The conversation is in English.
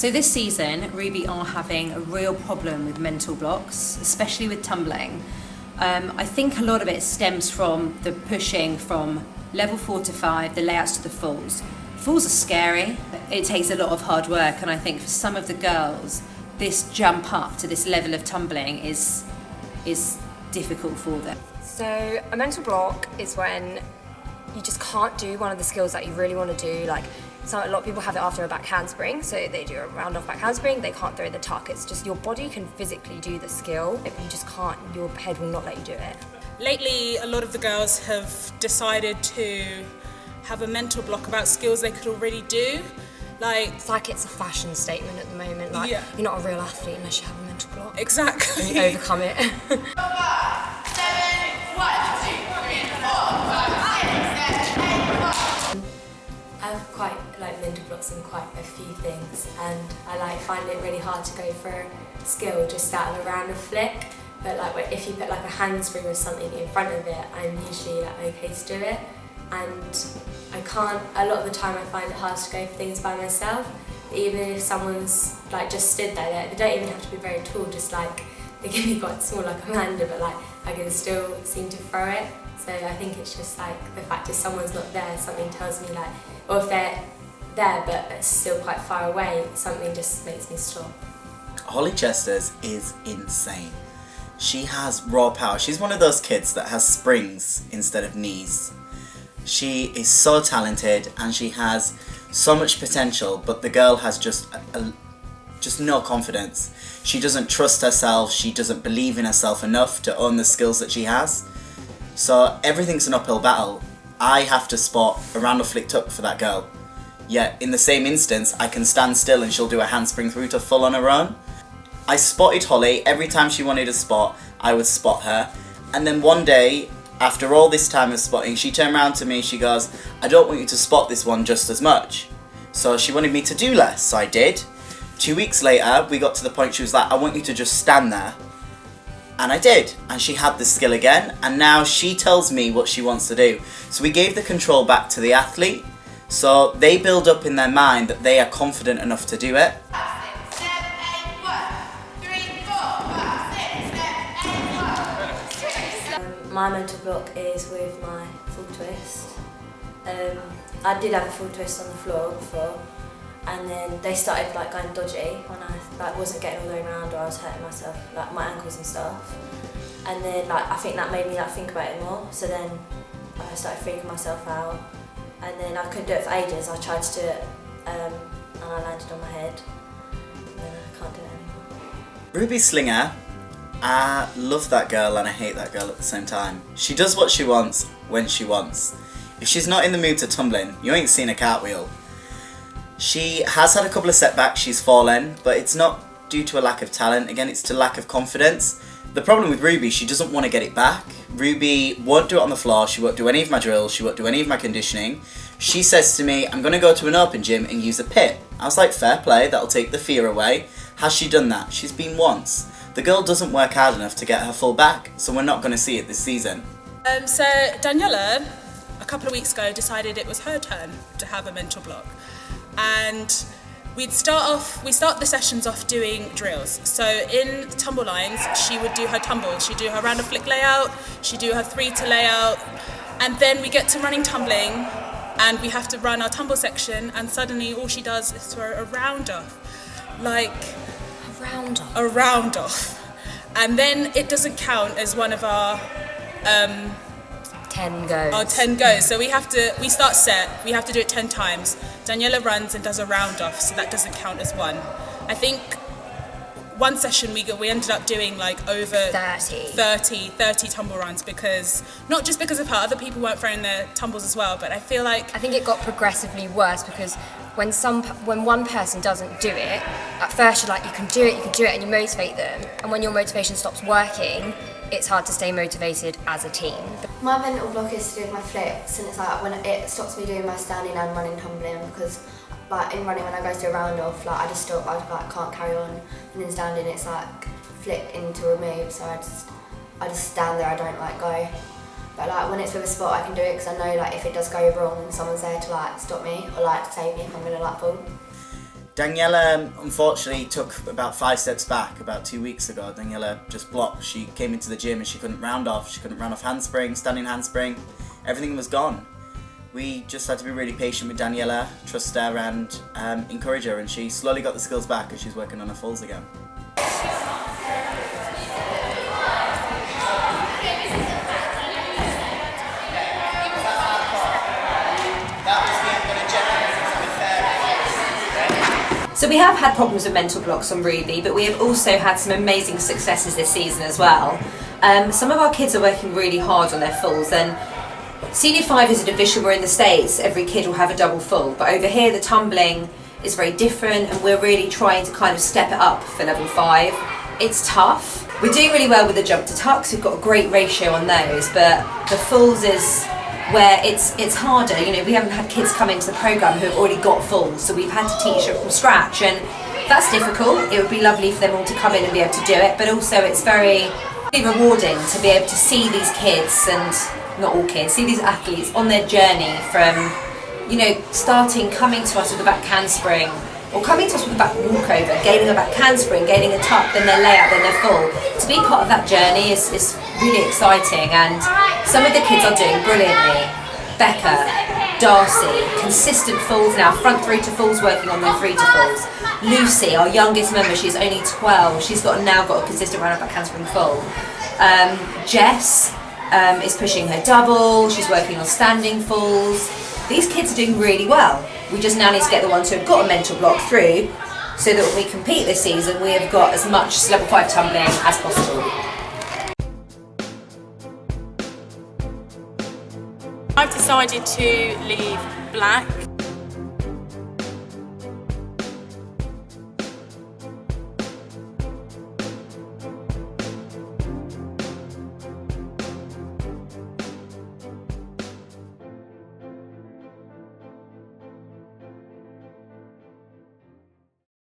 So this season, Ruby are having a real problem with mental blocks, especially with tumbling. I think a lot of it stems from the pushing from level 4 to 5, the layouts to the falls. Falls are scary. It takes a lot of hard work, and I think for some of the girls, this jump up to this level of tumbling is difficult for them. So a mental block is when you just can't do one of the skills that you really want to do. Like, a lot of people have it after a back handspring, so they do a round off back handspring, they can't throw the tuck. It's just your body can physically do the skill, but you just can't, your head will not let you do it. Lately, a lot of the girls have decided to have a mental block about skills they could already do. It's like it's a fashion statement at the moment, like you're not a real athlete unless you have a mental block. Exactly. And you overcome it. 5, 7, 1, 2, 3, 4, 5, 6, 7, 8, 1. I have quite mental blocks in quite a few things, and I find it really hard to go for a skill just out of a random flick. But if you put a handspring or something in front of it, I'm usually okay to do it. And I can't, a lot of the time I find it hard to go for things by myself. Even if someone's just stood there, they don't even have to be very tall, just they can be quite small like Amanda, but I can still seem to throw it. So I think it's just the fact if someone's not there, something tells me or if they're there but still quite far away, something just makes me stop. Holly Chesters is insane. She has raw power. She's one of those kids that has springs instead of knees. She is so talented and she has so much potential, but the girl has just no confidence. She doesn't trust herself, she doesn't believe in herself enough to own the skills that she has. So everything's an uphill battle. I have to spot a round of flick tuck for that girl. Yet in the same instance, I can stand still and she'll do a handspring through to full on her own. I spotted Holly. Every time she wanted a spot, I would spot her. And then one day, after all this time of spotting, she turned around to me, she goes, I don't want you to spot this one just as much. So she wanted me to do less, so I did. 2 weeks later, we got to the point she was like, I want you to just stand there. And I did, and she had the skill again, and now she tells me what she wants to do. So we gave the control back to the athlete, so they build up in their mind that they are confident enough to do it. 5, 6, 7, 8, 1, 3, 4, 5, 6, 7, 8, 1. My mental block is with my full twist. I did have a full twist on the floor before, and then they started going dodgy when I wasn't getting all the way around, or I was hurting myself, my ankles and stuff. And then I think that made me think about it more. So then I started freaking myself out, and then I couldn't do it for ages. I tried to do it, and I landed on my head, and then I can't do it anymore. Ruby Slinger, I love that girl and I hate that girl at the same time. She does what she wants when she wants. If she's not in the mood to tumbling, you ain't seen a cartwheel. She has had a couple of setbacks, she's fallen, but it's not due to a lack of talent. Again, it's to lack of confidence. The problem with Ruby, she doesn't want to get it back. Ruby won't do it on the floor, she won't do any of my drills, she won't do any of my conditioning. She says to me, I'm going to go to an open gym and use a pit. I was like, fair play, that'll take the fear away. Has she done that? She's been once. The girl doesn't work hard enough to get her full back, so we're not going to see it this season. So Daniela, a couple of weeks ago, decided it was her turn to have a mental block. And we start the sessions off doing drills. So in tumble lines, she would do her tumbles, she'd do her round of flick layout, she'd do her 3 to layout, and then we get to running tumbling, and we have to run our tumble section, and suddenly all she does is throw a round off. A round off. And then it doesn't count as one of our 10 goes. Our 10 goes. So we start set, we have to do it 10 times. Daniela runs and does a round off, so that doesn't count as one. I think one session we ended up doing over 30 tumble runs, because not just because of her, other people weren't throwing their tumbles as well, but I feel I think it got progressively worse, because when one person doesn't do it, at first you're you can do it, and you motivate them, and when your motivation stops working, it's hard to stay motivated as a team. My mental block is to do with my flips, and it's when it stops me doing my standing and running tumbling, because in running, when I go to a round off, I just stop, I can't carry on, and in standing it's flick into remove, so I just stand there, I don't go. But when it's with a spot, I can do it, because I know if it does go wrong, someone's there to stop me or to save me if I'm gonna fall. Daniela unfortunately took about 5 steps back about 2 weeks ago. Daniela just blocked. She came into the gym and she couldn't round off. She couldn't round off handspring, standing handspring. Everything was gone. We just had to be really patient with Daniela, trust her and encourage her, and she slowly got the skills back and she's working on her falls again. So we have had problems with mental blocks on Ruby, but we have also had some amazing successes this season as well. Some of our kids are working really hard on their fulls, and Senior 5 is a division where in the States every kid will have a double full, but over here the tumbling is very different and we're really trying to kind of step it up for level 5. It's tough. We're doing really well with the jump to tucks, we've got a great ratio on those, but the fulls is where it's harder. You know, we haven't had kids come into the programme who have already got fulls, so we've had to teach it from scratch, and that's difficult. It would be lovely for them all to come in and be able to do it, but also it's very rewarding to be able to see these kids, and not all kids, see these athletes on their journey from, you know, coming to us with a back handspring, or coming to us with a back walkover, gaining a back handspring, gaining a tuck, then their layout, then their full. To be part of that journey is really exciting, and some of the kids are doing brilliantly. Becca, Darcy, consistent falls now, front 3 to falls, working on their 3 to falls. Lucy, our youngest member, she's only 12, she's now got a consistent round of back handspring full. Jess is pushing her double, she's working on standing falls. These kids are doing really well. We just now need to get the ones who have got a mental block through, so that when we compete this season we have got as much level 5 tumbling as possible. I've decided to leave black